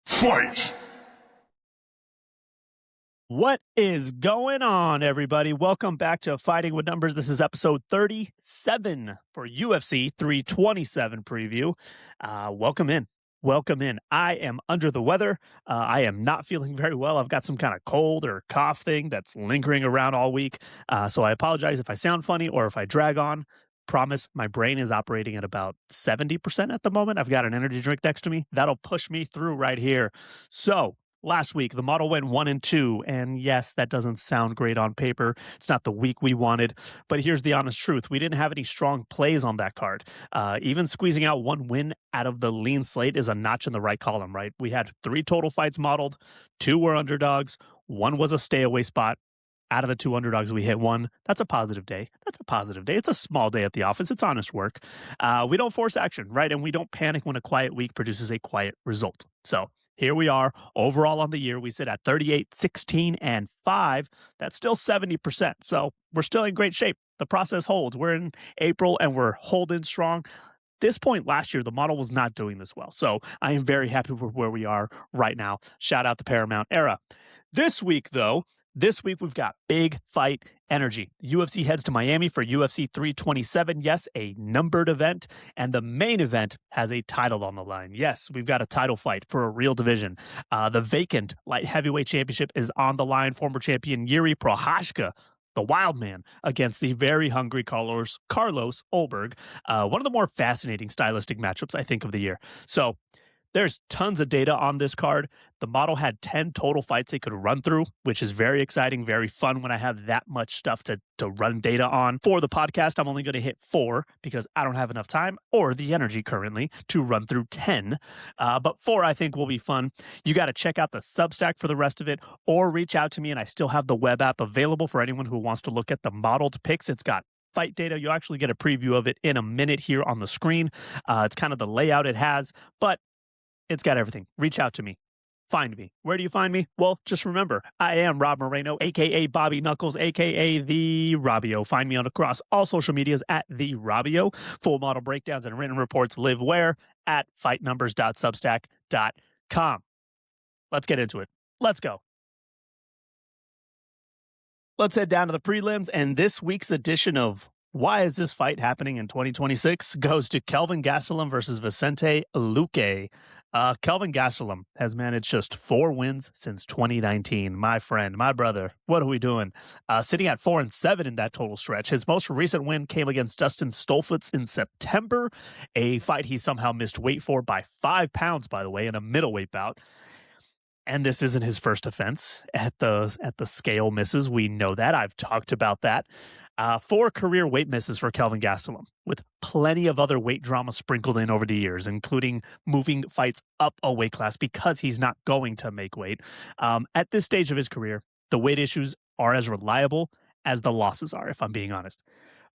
Fight! What is going on, everybody? Welcome back to Fighting with Numbers. This is episode 37 for UFC 327 preview. Welcome in. Welcome in. I am under the weather. I am not feeling very well. I've got some kind of cold or cough thing that's lingering around all week. So I apologize if I sound funny or if I drag on. Promise, my brain is operating at about 70% at the moment. I've got an energy drink next to me. That'll push me through right here. So, last week, the model went 1-2, and yes, that doesn't sound great on paper. It's not the week we wanted, but here's the honest truth. We didn't have any strong plays on that card. Even squeezing out one win out of the lean slate is a notch in the right column, right? We had 3 total fights modeled, 2 were underdogs, 1 was a stay away spot. Out of the 2 underdogs, we hit 1. That's a positive day. That's a positive day. It's a small day at the office. It's honest work. We don't force action, right? And we don't panic when a quiet week produces a quiet result. So here we are. Overall on the year, we sit at 38, 16, and 5. That's still 70%. So we're still in great shape. The process holds. We're in April and we're holding strong. This point last year, the model was not doing this well. So I am very happy with where we are right now. Shout out the Paramount era. This week, though, we've got big fight energy. UFC heads to Miami for UFC 327. Yes, a numbered event. And the main event has a title on the line. Yes, we've got a title fight for a real division. The vacant light heavyweight championship is on the line. Former champion Jiri Prochazka, the wild man, against the very hungry Carlos Ulberg. One of the more fascinating stylistic matchups, I think, of the year. So there's tons of data on this card. The model had 10 total fights they could run through, which is very exciting, very fun when I have that much stuff to run data on. For the podcast, I'm only going to hit 4 because I don't have enough time or the energy currently to run through 10. But 4, I think, will be fun. You got to check out the Substack for the rest of it or reach out to me, and I still have the web app available for anyone who wants to look at the modeled picks. It's got fight data. You'll actually get a preview of it in a minute here on the screen. It's kind of the layout it has, but it's got everything. Reach out to me. Find me. Where do you find me? Well, just remember, I am Rob Moreno, a.k.a. Bobby Knuckles, a.k.a. The Robbio. Find me on across all social medias at The Robbio. Full model breakdowns and written reports live where? At fightnumbers.substack.com. Let's get into it. Let's go. Let's head down to the prelims, and this week's edition of Why is this fight happening in 2026 goes to Kelvin Gastelum versus Vicente Luque. Kelvin Gastelum has managed just 4 wins since 2019. My friend, my brother, what are we doing? Sitting at 4-7 in that total stretch. His most recent win came against Dustin Stolfitz in September, a fight he somehow missed weight for by 5 pounds, by the way, in a middleweight bout. And this isn't his first offense at the scale misses. We know that. I've talked about that. 4 career weight misses for Kelvin Gastelum, with plenty of other weight drama sprinkled in over the years, including moving fights up a weight class because he's not going to make weight. At this stage of his career, the weight issues are as reliable as the losses are, if I'm being honest.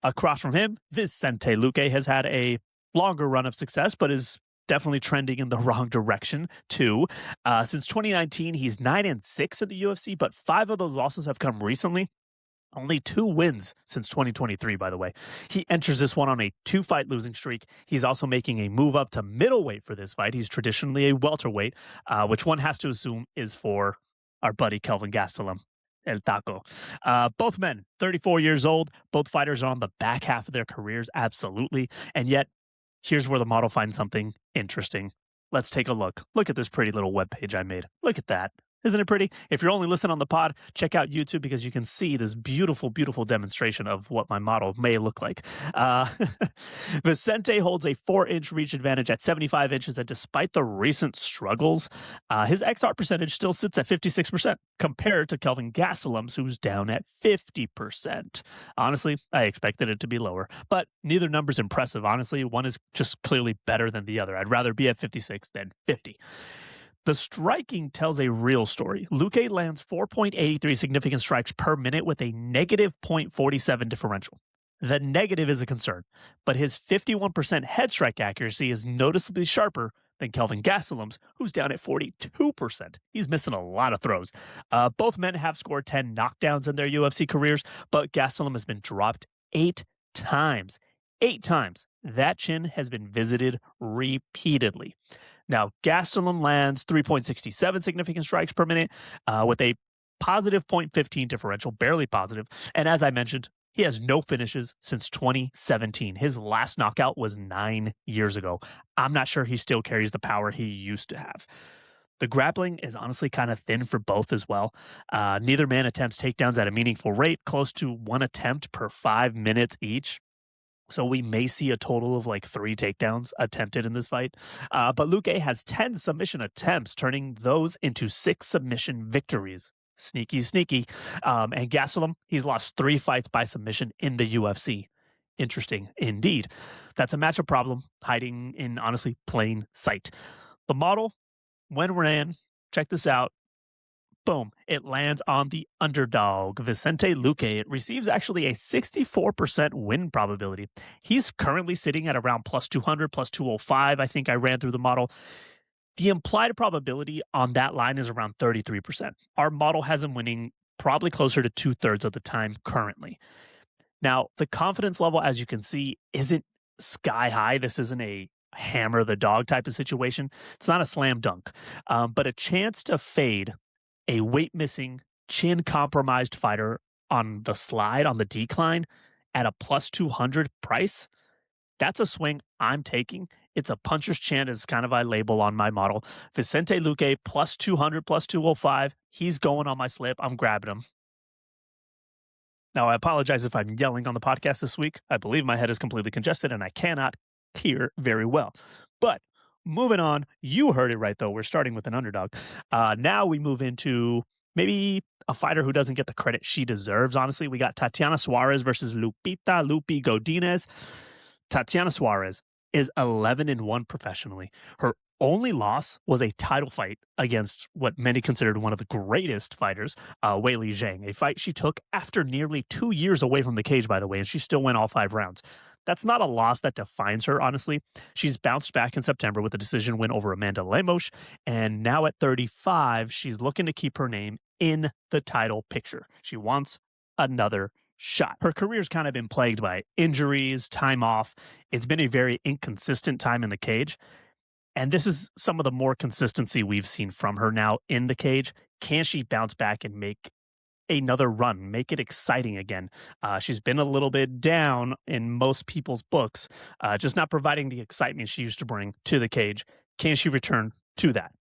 Across from him, Vicente Luque has had a longer run of success, but is definitely trending in the wrong direction too. Since 2019, he's 9-6 in the UFC, but 5 of those losses have come recently. Only 2 wins since 2023, by the way. He enters this one on a 2-fight losing streak. He's also making a move up to middleweight for this fight. He's traditionally a welterweight, which one has to assume is for our buddy Kelvin Gastelum, El Taco. Both men, 34 years old. Both fighters are on the back half of their careers, absolutely. And yet, here's where the model finds something interesting. Let's take a look. Look at this pretty little webpage I made. Look at that. Isn't it pretty? If you're only listening on the pod, check out YouTube because you can see this beautiful, beautiful demonstration of what my model may look like. Vicente holds a 4-inch reach advantage at 75 inches, and despite the recent struggles, his XR percentage still sits at 56% compared to Kelvin Gastelum's, who's down at 50%. Honestly, I expected it to be lower, but neither number's impressive. Honestly, one is just clearly better than the other. I'd rather be at 56 than 50. The striking tells a real story. Luque lands 4.83 significant strikes per minute with a negative 0.47 differential. The negative is a concern, but his 51% head strike accuracy is noticeably sharper than Kelvin Gastelum's, who's down at 42%. He's missing a lot of throws. Both men have scored 10 knockdowns in their UFC careers, but Gastelum has been dropped 8 times. 8 times. That chin has been visited repeatedly. Now, Gastelum lands 3.67 significant strikes per minute with a positive 0.15 differential, barely positive. And as I mentioned, he has no finishes since 2017. His last knockout was 9 years ago. I'm not sure he still carries the power he used to have. The grappling is honestly kind of thin for both as well. Neither man attempts takedowns at a meaningful rate, close to one attempt per 5 minutes each. So we may see a total of like 3 takedowns attempted in this fight. But Luque has 10 submission attempts, turning those into 6 submission victories. Sneaky, sneaky. And Gastelum, he's lost 3 fights by submission in the UFC. Interesting indeed. That's a matchup problem hiding in honestly plain sight. The model, when ran, check this out. Boom, it lands on the underdog, Vicente Luque. It receives actually a 64% win probability. He's currently sitting at around plus 200, plus 205. I think I ran through the model. The implied probability on that line is around 33%. Our model has him winning probably closer to 2/3 of the time currently. Now, the confidence level, as you can see, isn't sky high. This isn't a hammer the dog type of situation. It's not a slam dunk, but a chance to fade a weight missing, chin compromised fighter on the slide, on the decline at a plus 200 price. That's a swing I'm taking. It's a puncher's chant, is kind of I label on my model. Vicente Luque plus 200, plus 205. He's going on my slip. I'm grabbing him. Now, I apologize if I'm yelling on the podcast this week. I believe my head is completely congested and I cannot hear very well. But moving on, you heard it right, though. We're starting with an underdog. Now we move into maybe a fighter who doesn't get the credit she deserves, honestly. We got Tatiana Suarez versus Lupita, Godinez. Tatiana Suarez is 11-1 professionally. Her only loss was a title fight against what many considered one of the greatest fighters, Weili Zhang, a fight she took after nearly 2 years away from the cage, by the way, and she still went all 5 rounds. That's not a loss that defines her, honestly. She's bounced back in September with a decision win over Amanda Lemos, and now at 35, she's looking to keep her name in the title picture. She wants another shot. Her career's kind of been plagued by injuries, time off. It's been a very inconsistent time in the cage. And this is some of the more consistency we've seen from her now in the cage. Can she bounce back and make another run, make it exciting again? She's been a little bit down in most people's books, just not providing the excitement she used to bring to the cage. Can she return to that?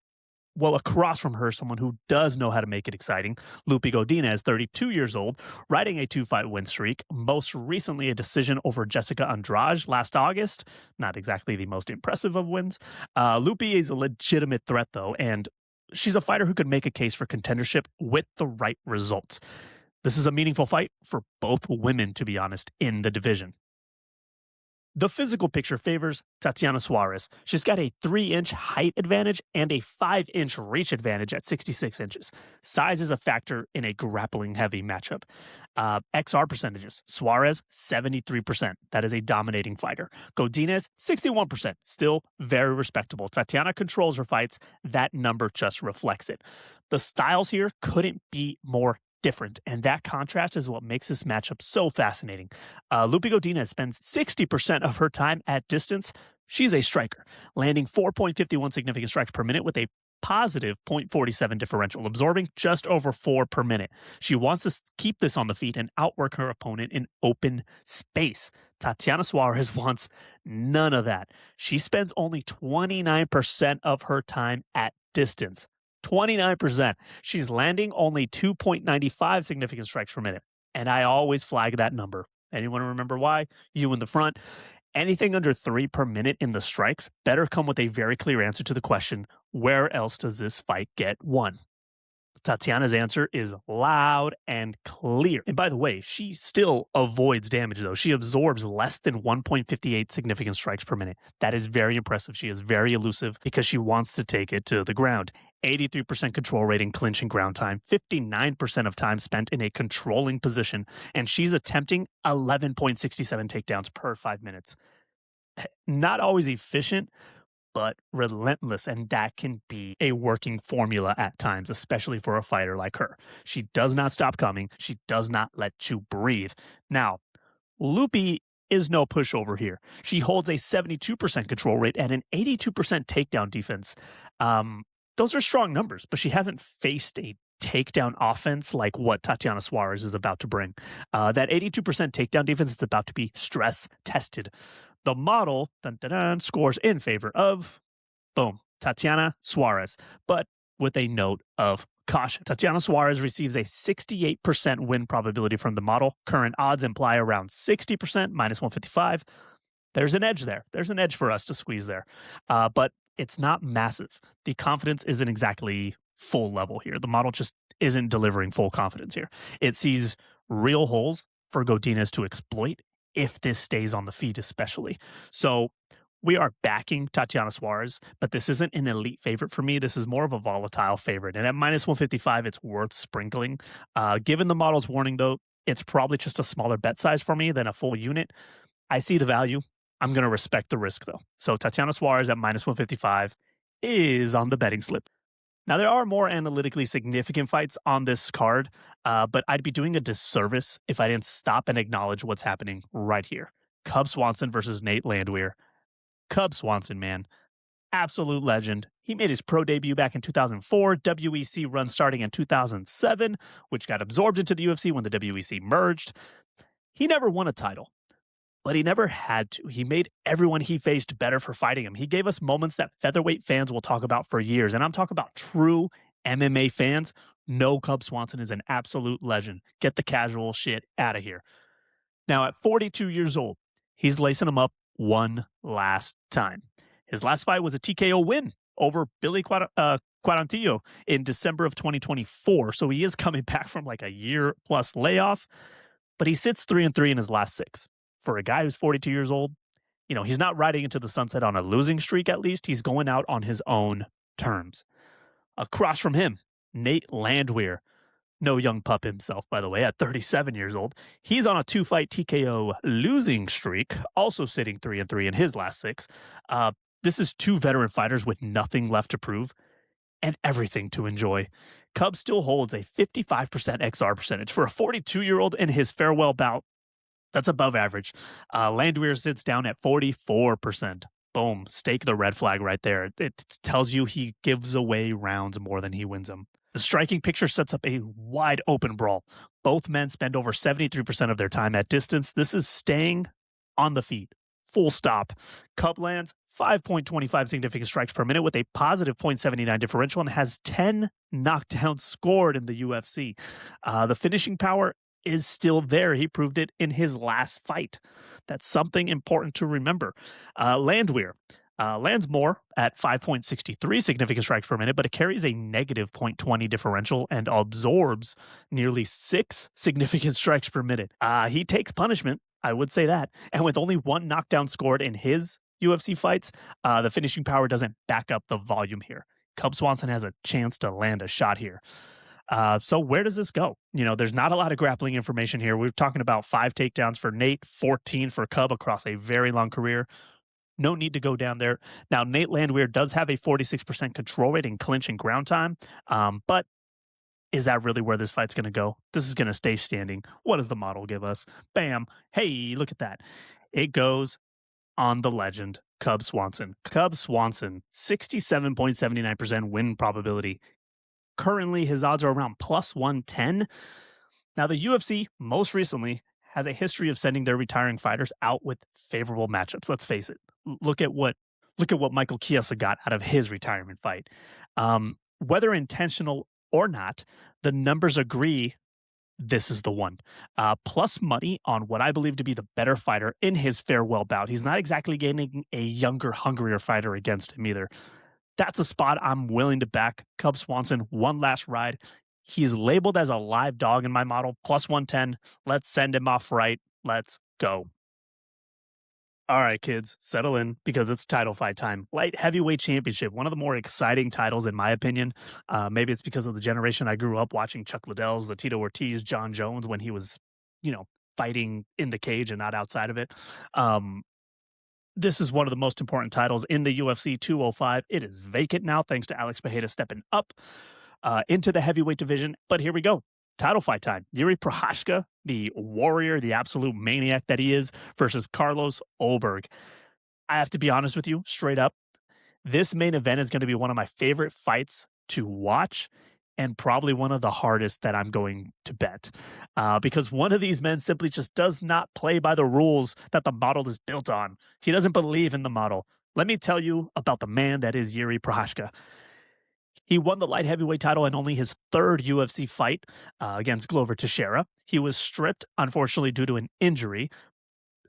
Well, across from her, someone who does know how to make it exciting, Lupita Godinez, 32 years old, riding a 2-fight win streak, most recently a decision over Jessica Andrade last August. Not exactly the most impressive of wins. Lupita is a legitimate threat, though, and she's a fighter who could make a case for contendership with the right results. This is a meaningful fight for both women, to be honest, in the division. The physical picture favors Tatiana Suarez. She's got a 3-inch height advantage and a 5-inch reach advantage at 66 inches. Size is a factor in a grappling-heavy matchup. XR percentages. Suarez, 73%. That is a dominating fighter. Godinez, 61%. Still very respectable. Tatiana controls her fights. That number just reflects it. The styles here couldn't be more different, and that contrast is what makes this matchup so fascinating. Lupita Godinez spends 60% of her time at distance. She's a striker, landing 4.51 significant strikes per minute with a positive 0.47 differential, absorbing just over 4 per minute. She wants to keep this on the feet and outwork her opponent in open space. Tatiana Suarez wants none of that. She spends only 29% of her time at distance. 29%. She's landing only 2.95 significant strikes per minute. And I always flag that number. Anyone remember why? You in the front. Anything under 3 per minute in the strikes better come with a very clear answer to the question, where else does this fight get won? Tatiana's answer is loud and clear. And by the way, she still avoids damage, though. She absorbs less than 1.58 significant strikes per minute. That is very impressive. She is very elusive because she wants to take it to the ground. 83% control rate in clinch and ground time, 59% of time spent in a controlling position, and she's attempting 11.67 takedowns per 5 minutes. Not always efficient, but relentless, and that can be a working formula at times, especially for a fighter like her. She does not stop coming. She does not let you breathe. Now, Lupe is no pushover here. She holds a 72% control rate and an 82% takedown defense. Those are strong numbers, but she hasn't faced a takedown offense like what Tatiana Suarez is about to bring. That 82% takedown defense is about to be stress tested. The model scores in favor of, boom, Tatiana Suarez, but with a note of caution. Tatiana Suarez receives a 68% win probability from the model. Current odds imply around 60%, minus 155. There's an edge there. There's an edge for us to squeeze there. But it's not massive. The confidence isn't exactly full level here. The model just isn't delivering full confidence here. It sees real holes for Godinez to exploit if this stays on the feet, especially. So we are backing Tatiana Suarez, but this isn't an elite favorite for me. This is more of a volatile favorite. And at minus 155, it's worth sprinkling. Given the model's warning, though, it's probably just a smaller bet size for me than a full unit. I see the value. I'm going to respect the risk, though. So Tatiana Suarez at minus 155 is on the betting slip. Now, there are more analytically significant fights on this card, but I'd be doing a disservice if I didn't stop and acknowledge what's happening right here. Cub Swanson versus Nate Landwehr. Cub Swanson, man. Absolute legend. He made his pro debut back in 2004, WEC run starting in 2007, which got absorbed into the UFC when the WEC merged. He never won a title, but he never had to. He made everyone he faced better for fighting him. He gave us moments that featherweight fans will talk about for years, and I'm talking about true MMA fans. No, Cub Swanson is an absolute legend. Get the casual shit out of here. Now, at 42 years old, he's lacing him up one last time. His last fight was a TKO win over Billy Quarantillo in December of 2024. So he is coming back from like a year plus layoff, but he sits 3-3 in his last 6. For a guy who's 42 years old, you know, he's not riding into the sunset on a losing streak, at least. He's going out on his own terms. Across from him, Nate Landwehr. No young pup himself, by the way, at 37 years old. He's on a 2-fight TKO losing streak, also sitting 3-3 in his last 6. This is 2 veteran fighters with nothing left to prove and everything to enjoy. Cub still holds a 55% XR percentage. For a 42-year-old in his farewell bout, that's above average. Landwehr sits down at 44%. Boom, stake the red flag right there. It tells you he gives away rounds more than he wins them. The striking picture sets up a wide open brawl. Both men spend over 73% of their time at distance. This is staying on the feet. Full stop. Cub lands 5.25 significant strikes per minute with a positive 0.79 differential and has 10 knockdowns scored in the UFC. The finishing power is still there. He proved it in his last fight. That's something important to remember. Landwehr lands more at 5.63 significant strikes per minute, but it carries a negative 0.20 differential and absorbs nearly 6 significant strikes per minute. He takes punishment, I would say that. And with only 1 knockdown scored in his UFC fights, the finishing power doesn't back up the volume here. Cub Swanson has a chance to land a shot here. So where does this go? You know, there's not a lot of grappling information here. We're talking about 5 takedowns for Nate, 14 for Cub across a very long career. No need to go down there. Now, Nate Landwehr does have a 46% control rate in clinch and ground time, but is that really where this fight's going to go? This is going to stay standing. What does the model give us? Bam. Hey, look at that. It goes on the legend, Cub Swanson. Cub Swanson, 67.79% win probability. Currently, his odds are around plus 110. Now, the UFC most recently has a history of sending their retiring fighters out with favorable matchups. Let's face it. Look at what Michael Chiesa got out of his retirement fight. Whether intentional or not, the numbers agree this is the one. Plus money on what I believe to be the better fighter in his farewell bout. He's not exactly getting a younger, hungrier fighter against him either. That's a spot I'm willing to back. Cub Swanson, one last ride. He's labeled as a live dog in my model, plus 110. Let's send him off right. Let's go. All right, kids, settle in because it's title fight time. Light heavyweight championship, one of the more exciting titles in my opinion. Maybe it's because of the generation I grew up watching Chuck Liddell's, the Tito Ortiz, John Jones when he was, fighting in the cage and not outside of it. This is one of the most important titles in the UFC 205. It is vacant now thanks to Alex Pereira stepping up into the heavyweight division. But here we go. Title fight time. Jiri Prochazka the warrior, the absolute maniac that he is, versus Carlos Ulberg. I have to be honest with you, straight up. This main event is going to be one of my favorite fights to watch and probably one of the hardest that I'm going to bet. Because one of these men simply just does not play by the rules that the model is built on. He doesn't believe in the model. Let me tell you about the man that is Jiri Prochazka. He won the light heavyweight title in only his third UFC fight against Glover Teixeira. He was stripped, unfortunately, due to an injury,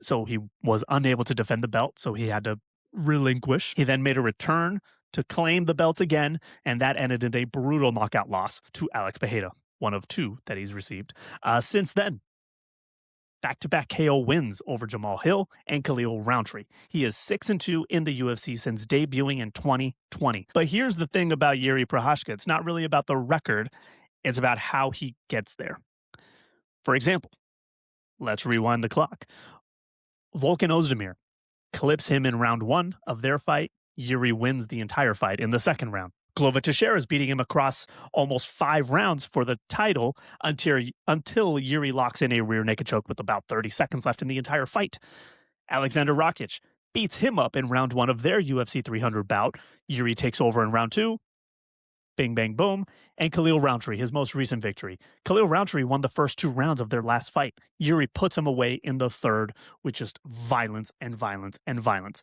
so he was unable to defend the belt, so he had to relinquish. He then made a return to claim the belt again, and that ended in a brutal knockout loss to Alex Pereira, one of two that he's received. Since then, back-to-back KO wins over Jamal Hill and Khalil Rountree. He is 6-2 in the UFC since debuting in 2020. But here's the thing about Jiri Prochazka. It's not really about the record. It's about how he gets there. For example, let's rewind the clock. Volkan Ozdemir clips him in round 1 of their fight. Jiri wins the entire fight in the second round. Glover Teixeira is beating him across almost 5 rounds for the title until Jiri locks in a rear naked choke with about 30 seconds left in the entire fight. Alexander Rakic beats him up in round 1 of their UFC 300 bout. Jiri takes over in round 2. Bing, bang, boom. And Khalil Rountree, his most recent victory. Khalil Rountree won the first 2 rounds of their last fight. Jiri puts him away in the third with just violence and violence and violence.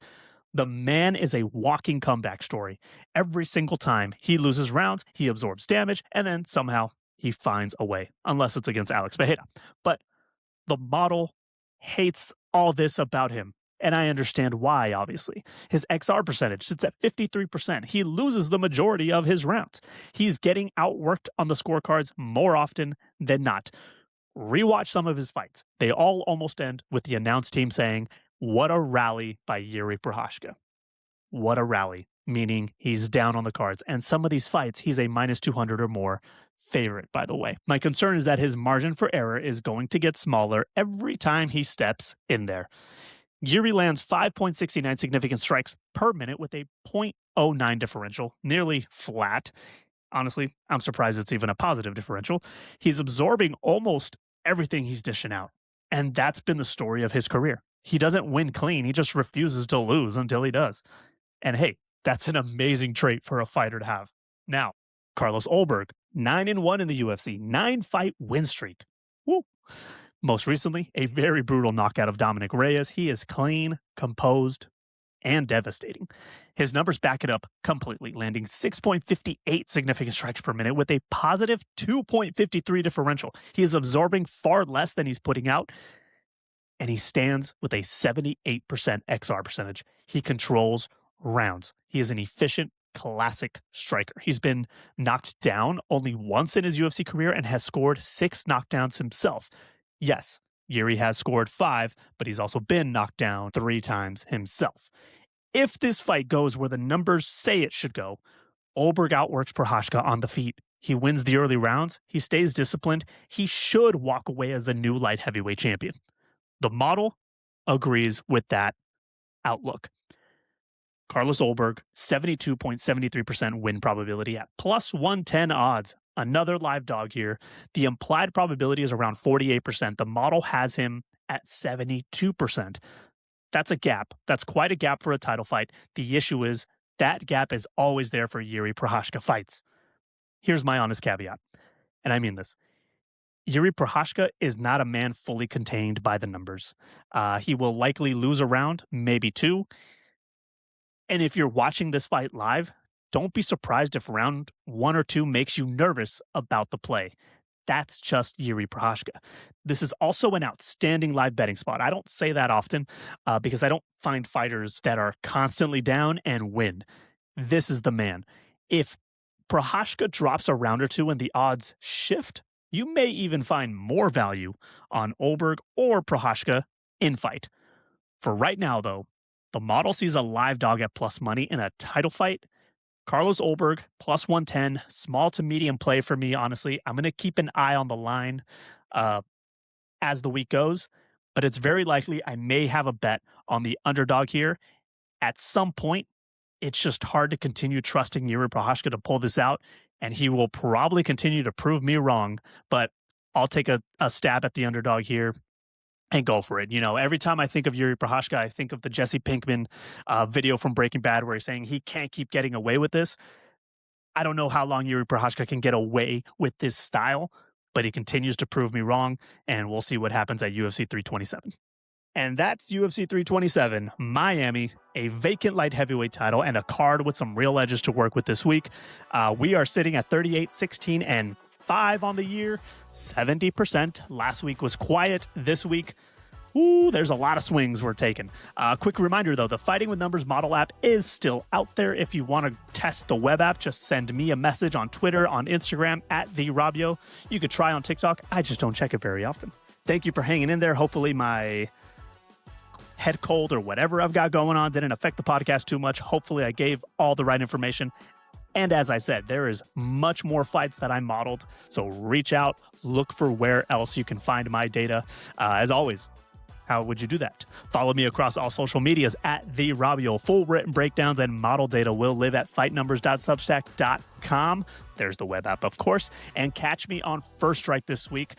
The man is a walking comeback story. Every single time he loses rounds, he absorbs damage, and then somehow he finds a way, unless it's against Alex Pereira. But the model hates all this about him, and I understand why, obviously. His XR percentage sits at 53%. He loses the majority of his rounds. He's getting outworked on the scorecards more often than not. Rewatch some of his fights. They all almost end with the announce team saying, "What a rally by Jiri Prochazka." What a rally, meaning he's down on the cards. And some of these fights, he's a minus 200 or more favorite, by the way. My concern is that his margin for error is going to get smaller every time he steps in there. Jiri lands 5.69 significant strikes per minute with a 0.09 differential, nearly flat. Honestly, I'm surprised it's even a positive differential. He's absorbing almost everything he's dishing out. And that's been the story of his career. He doesn't win clean. He just refuses to lose until he does. And hey, that's an amazing trait for a fighter to have. Now, Carlos Ulberg, 9-1 in the UFC, 9-fight win streak. Woo! Most recently, a very brutal knockout of Dominic Reyes. He is clean, composed, and devastating. His numbers back it up completely, landing 6.58 significant strikes per minute with a positive 2.53 differential. He is absorbing far less than he's putting out, and he stands with a 78% XR percentage. He controls rounds. He is an efficient, classic striker. He's been knocked down only once in his UFC career and has scored 6 knockdowns himself. Yes, Jiri has scored 5, but he's also been knocked down 3 times himself. If this fight goes where the numbers say it should go, Ulberg outworks Prochazka on the feet. He wins the early rounds. He stays disciplined. He should walk away as the new light heavyweight champion. The model agrees with that outlook. Carlos Ulberg, 72.73% win probability at plus 110 odds. Another live dog here. The implied probability is around 48%. The model has him at 72%. That's a gap. That's quite a gap for a title fight. The issue is that gap is always there for Jiri Prochazka fights. Here's my honest caveat, and I mean this. Jiri Prochazka is not a man fully contained by the numbers. He will likely lose a round, maybe 2. And if you're watching this fight live, don't be surprised if round 1 or 2 makes you nervous about the play. That's just Jiri Prochazka. This is also an outstanding live betting spot. I don't say that often because I don't find fighters that are constantly down and win. This is the man. If Prochazka drops a round or 2 and the odds shift, you may even find more value on Ulberg or Prochazka in fight. For right now, though, the model sees a live dog at plus money in a title fight. Carlos Ulberg, plus 110, small to medium play for me, honestly. I'm going to keep an eye on the line as the week goes, but it's very likely I may have a bet on the underdog here. At some point, it's just hard to continue trusting Jiri Prochazka to pull this out, and he will probably continue to prove me wrong, but I'll take a stab at the underdog here and go for it. Every time I think of Jiri Prochazka, I think of the Jesse Pinkman video from Breaking Bad where he's saying he can't keep getting away with this. I don't know how long Jiri Prochazka can get away with this style, but he continues to prove me wrong, and we'll see what happens at UFC 327. And that's UFC 327, Miami, a vacant light heavyweight title, and a card with some real edges to work with this week. We are sitting at 38, 16, and 5 on the year, 70%. Last week was quiet. This week, there's a lot of swings we're taking. Quick reminder, though, the Fighting with Numbers model app is still out there. If you want to test the web app, just send me a message on Twitter, on Instagram, @TheRobio. You could try on TikTok. I just don't check it very often. Thank you for hanging in there. Hopefully my head cold or whatever I've got going on didn't affect the podcast too much. Hopefully I gave all the right information. And as I said, there is much more fights that I modeled. So reach out, look for where else you can find my data. As always, how would you do that? Follow me across all social medias @TheRobio. Full written breakdowns and model data will live at fightnumbers.substack.com. There's the web app, of course. And catch me on First Strike this week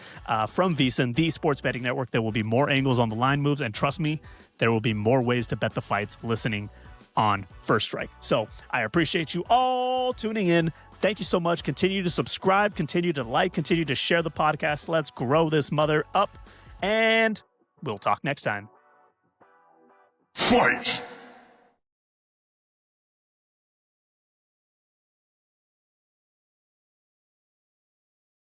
from VSiN, the sports betting network. There will be more angles on the line moves. And trust me, there will be more ways to bet the fights listening on First Strike. So I appreciate you all tuning in. Thank you so much. Continue to subscribe, continue to like, continue to share the podcast. Let's grow this mother up. And we'll talk next time. Fight!